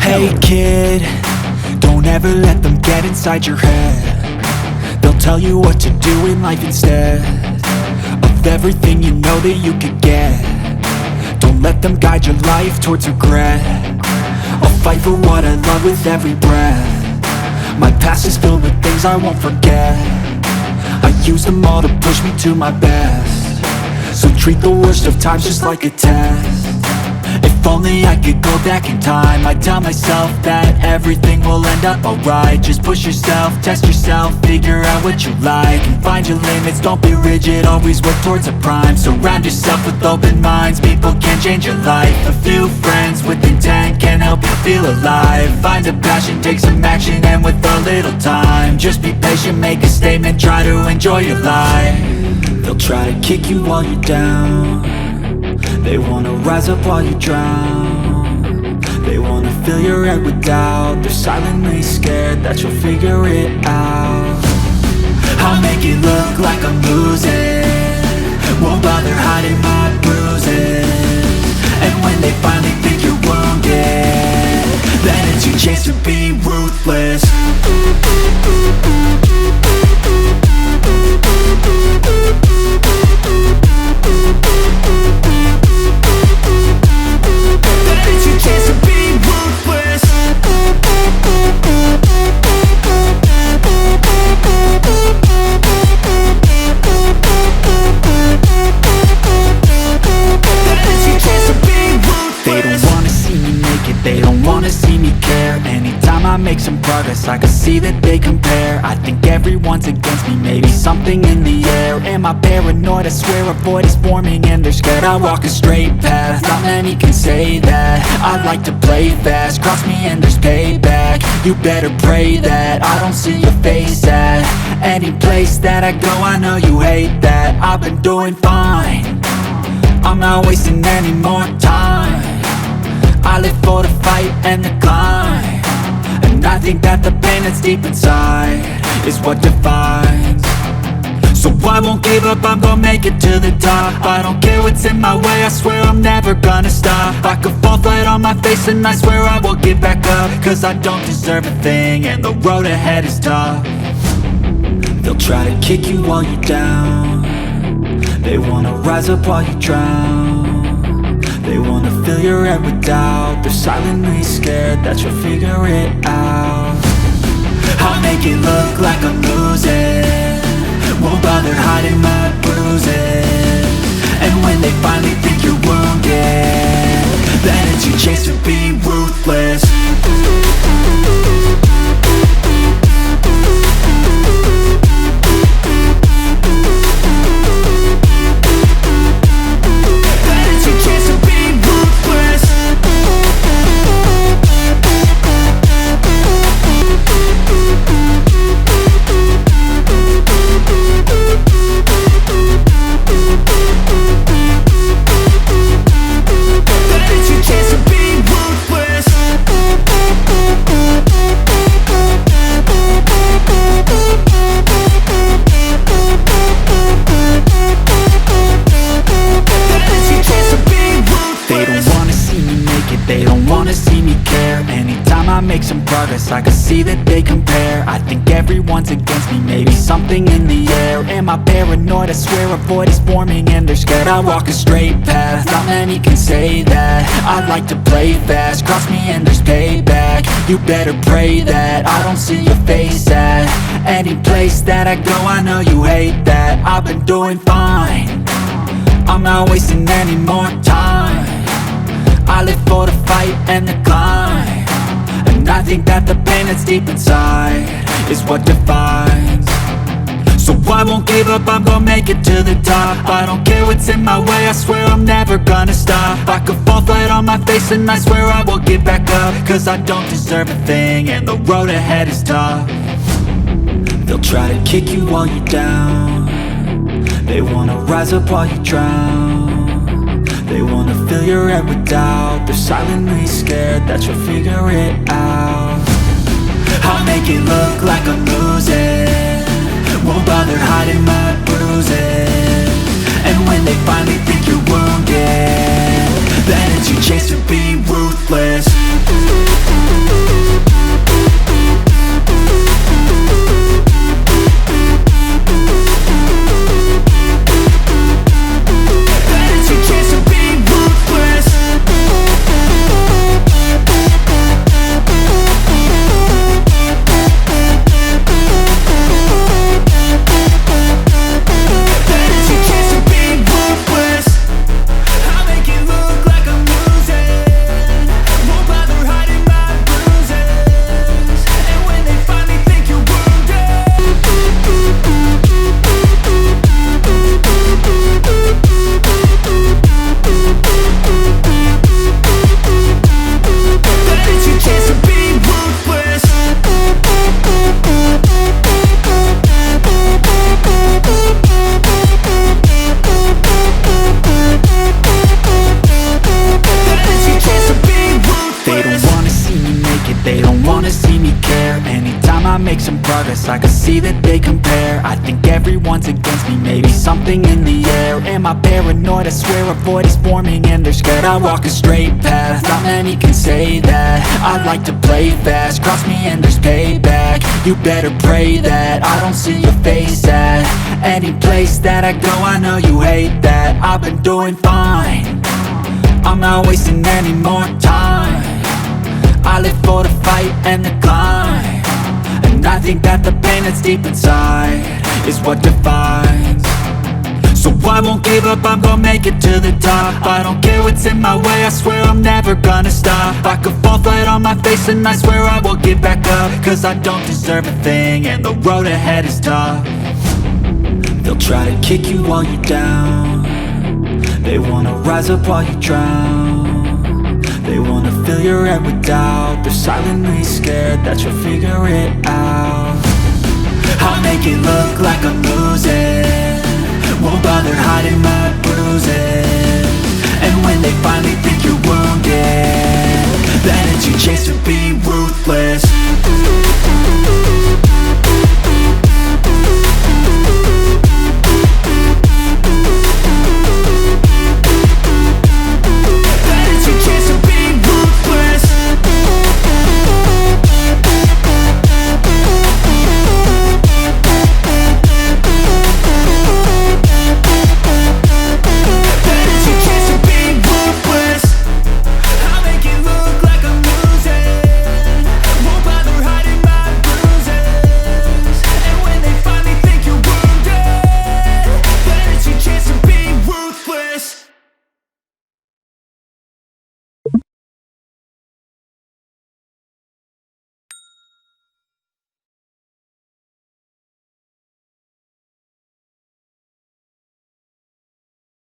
Hey kid, don't ever let them get inside your head. They'll tell you what to do in life instead of everything you know that you could get. Don't let them guide your life towards regret. I'll fight for what I love with every breath. My past is filled with things I won't forget. I use them all to push me to my best. So treat the worst of times just like a test. If only I could go back in time, I'd tell myself that everything will end up alright. Just push yourself, test yourself, figure out what you like, and find your limits, don't be rigid, always work towards a prime. Surround yourself with open minds, people can change your life. A few friends with intent can help you feel alive. Find a passion, take some action, and with a little time, just be patient, make a statement, try to enjoy your life. They'll try to kick you while you're down. They wanna rise up while you drown. They wanna fill your head with doubt. They're silently scared that you'll figure it out. I'll make it look like I'm losing, won't bother hiding my bruises. And when they finally think you're wounded, then it's your chance to be ruthless. Make some progress, I can see that they compare. I think everyone's against me, maybe something in the air. Am I paranoid? I swear a void is forming and they're scared. I walk a straight path, not many can say that. I like to play fast, cross me and there's payback. You better pray that I don't see your face at any place that I go. I know you hate that. I've been doing fine, I'm not wasting any more time. I live for the fight and the climb. And I think that the pain that's deep inside is what defines. So I won't give up, I'm gonna make it to the top. I don't care what's in my way, I swear I'm never gonna stop. I could fall flat on my face and I swear I will get back up. Cause I don't deserve a thing and the road ahead is tough. They'll try to kick you while you're down. They wanna rise up while you drown. They wanna fill your head with doubt. They're silently scared that you'll figure it out. I'll make it look like I'm losing, won't bother hiding my bruises. And when they finally think you're wounded, then it's your chance to be ruthless. I can see that they compare. I think everyone's against me, maybe something in the air. Am I paranoid? I swear a void is forming and they're scared. I walk a straight path, not many can say that. I like to play fast, cross me and there's payback. You better pray that I don't see your face at any place that I go. I know you hate that. I've been doing fine, I'm not wasting any more time. I live for the fight and the climb. And I think that the pain that's deep inside is what defines. So I won't give up, I'm gonna make it to the top. I don't care what's in my way, I swear I'm never gonna stop. I could fall flat on my face and I swear I will get back up. Cause I don't deserve a thing and the road ahead is tough. They'll try to kick you while you're down. They wanna rise up while you drown. They wanna fill your head with doubt. They're silently scared that you'll figure it out. I'll make it look like I'm losing, won't bother hiding my bruises. And when they finally think you're wounded, then it's your chance to be ruthless. guess I can see that they compare. I think everyone's against me, maybe something in the air. Am I paranoid? I swear a void is forming and they're scared. I walk a straight path, not many can say that. I like to play fast, cross me and there's payback. You better pray that I don't see your face at any place that I go. I know you hate that. I've been doing fine, I'm not wasting any more time. I live for the fight and the climb, and I think that the pain that's deep inside is what defines. So I won't give up, I'm gonna make it to the top. I don't care what's in my way, I swear I'm never gonna stop. I could fall flat on my face and I swear I will get back up, cause I don't deserve a thing and the road ahead is tough. They'll try to kick you while you're down, they wanna rise up while you drown. They wanna fill your head with doubt, they're silently scared that you'll figure it out. I'll make it look like I'm losing, won't bother hiding